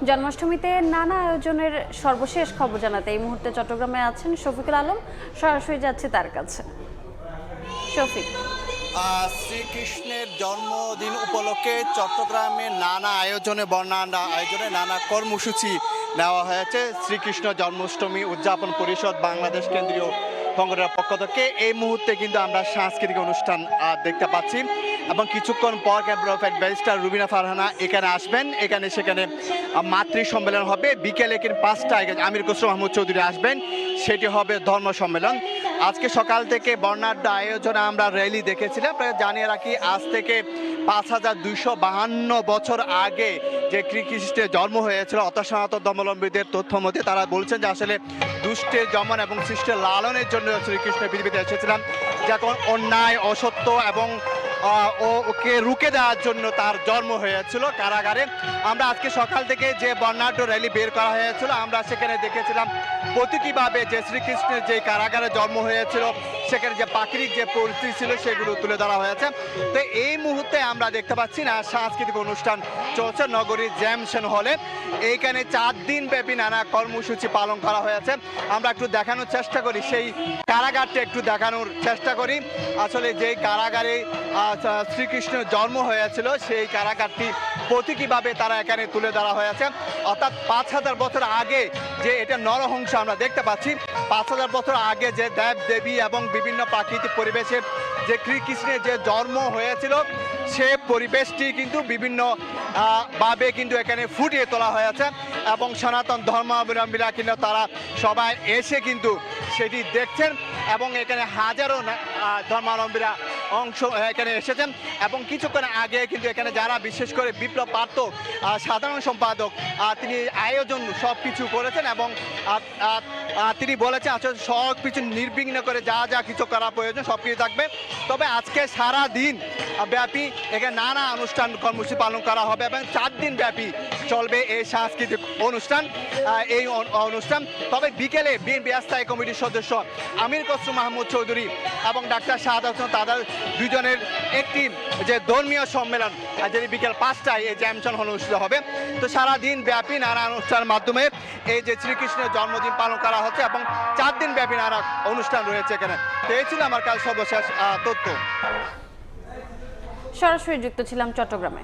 জন্মাষ্টমীতে নানা আয়োজনের সর্বশেষ খবর জানাতে এই মুহূর্তে চট্টগ্রামে আছেন শফিকুল আলম। সরাসরি যাচ্ছে তার কাছে। শফিক, শ্রীকৃষ্ণের জন্মদিন উপলক্ষে চট্টগ্রামে নানা আয়োজনে নানা কর্মসূচি নেওয়া হয়েছে। শ্রীকৃষ্ণ জন্মাষ্টমী উদযাপন পরিষদ বাংলাদেশ কেন্দ্রীয় সংগঠনের পক্ষ থেকে এই মুহূর্তে কিন্তু আমরা সাংস্কৃতিক অনুষ্ঠান দেখতে পাচ্ছি এবং কিছুক্ষণ পর ক্যাপ্টেন ব্যারিস্টার রুবিনা ফারহানা এখানে আসবেন। সেখানে মাতৃ সম্মেলন হবে। বিকেলে কিন্তু 5টায় আমির খসরু মাহমুদ চৌধুরী আসবেন, সেটি হবে ধর্ম সম্মেলন। আজকে সকাল থেকে বর্ণাঢ্য আয়োজনে আমরা র্যালি দেখেছিলাম। জানিয়ে রাখি, আজ থেকে 5252 বছর আগে যে শ্রীকৃষ্ণের জন্ম হয়েছিল, অর্থাৎ সনাতন ধর্মাবলম্বীদের তথ্য মতে তারা বলছেন যে আসলে দুষ্টের দমন এবং সৃষ্টির লালনের জন্য শ্রীকৃষ্ণ পৃথিবীতে এসেছিলেন, যখন অন্যায় অসত্য এবং ওকে রুখে দেওয়ার জন্য তার জন্ম হয়েছিল কারাগারে। আমরা আজকে সকাল থেকে যে বর্ণাঢ্য র্যালি বের করা হয়েছিল, আমরা সেখানে দেখেছিলাম প্রতীকীভাবে যে শ্রীকৃষ্ণের যে কারাগারে জন্ম হয়েছিল সেখানে যে প্রাকৃতিক যে পরিস্থিতি ছিল সেগুলো তুলে ধরা হয়েছে। তো এই মুহূর্তে আমরা দেখতে পাচ্ছি না সাংস্কৃতিক অনুষ্ঠান চলছে নগরীর জ্যামসন হলে। এইখানে 4 দিন ব্যাপী নানা কর্মসূচি পালন করা হয়েছে। আমরা একটু দেখানোর চেষ্টা করি, সেই কারাগারটা একটু দেখানোর চেষ্টা করি। আসলে যেই কারাগারে শ্রীকৃষ্ণের জন্ম হয়েছিল সেই কারাগারটি প্রতীকীভাবে তারা এখানে তুলে ধরা হয়েছে। অর্থাৎ 5000 বছর আগে যে এটা নরহংস আমরা দেখতে পাচ্ছি, 5000 বছর আগে যে দেব দেবী এবং বিভিন্ন প্রাকৃতিক পরিবেশে যে শ্রীকৃষ্ণের যে জন্ম হয়েছিল সে পরিবেশটি কিন্তু বিভিন্ন ভাবে কিন্তু এখানে ফুটিয়ে তোলা হয়েছে এবং সনাতন ধর্মাবলম্বীরা কিন্তু তারা সবাই এসে কিন্তু সেটি দেখছেন এবং এখানে হাজারো ধর্মাবলম্বীরা অংশ এখানে এসেছেন। এবং কিছুক্ষণ আগে কিন্তু এখানে যারা বিশেষ করে বিপ্লব পার্থ সাধারণ সম্পাদক তিনি আয়োজন সব কিছু করেছেন এবং তিনি বলেছেন আসলে সব কিছু নির্বিঘ্ন করে যা কিছু করা প্রয়োজন সব কিছু থাকবে। তবে আজকে সারা দিন ব্যাপী এখানে নানা অনুষ্ঠান কর্মসূচি পালন করা হবে এবং 4 দিন ব্যাপী চলবে এই সাংস্কৃতিক অনুষ্ঠান। তবে বিকেলে বিএনপি স্থায়ী কমিটির সদস্য আমির খসরু মাহমুদ চৌধুরী এবং ডাক্তার শাহাদ হোসেন তাদের দুজনের একটি যে ধর্মীয় সম্মেলন যেটি বিকেল 5টায় এই জ্যামসন হলে অনুষ্ঠিত হবে। তো সারাদিন ব্যাপী নানা অনুষ্ঠানের মাধ্যমে এই যে শ্রীকৃষ্ণের জন্মদিন পালন করা হচ্ছে এবং 4 দিন ব্যাপী নানা অনুষ্ঠান রয়েছে এখানে। তো এই ছিল আমার কাছে সর্বশেষ তথ্য। সরাসরি যুক্ত ছিলাম চট্টগ্রামে।